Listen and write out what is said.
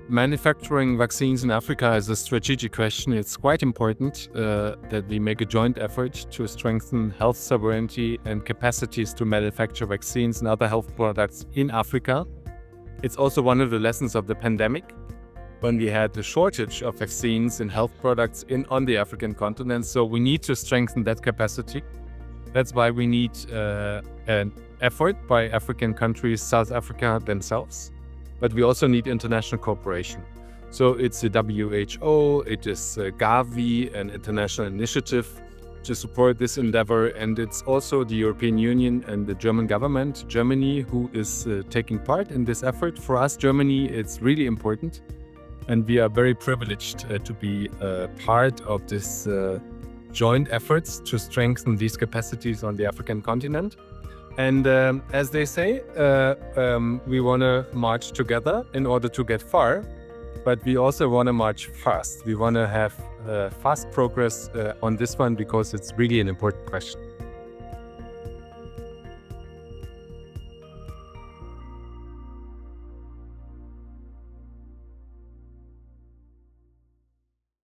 Manufacturing vaccines in Africa is a strategic question. It's quite important that we make a joint effort to strengthen health sovereignty and capacities to manufacture vaccines and other health products in Africa. It's also one of the lessons of the pandemic, when we had a shortage of vaccines and health products on the African continent. So we need to strengthen that capacity. That's why we need an effort by African countries, South Africa themselves. But we also need international cooperation. So it's the WHO, it is Gavi, an international initiative to support this endeavor. And it's also the European Union and the German government, Germany, who is taking part in this effort. For us, Germany, it's really important. And we are very privileged to be part of this joint efforts to strengthen these capacities on the African continent. And as they say, we want to march together in order to get far, but we also want to march fast. We want to have fast progress on this one because it's really an important question.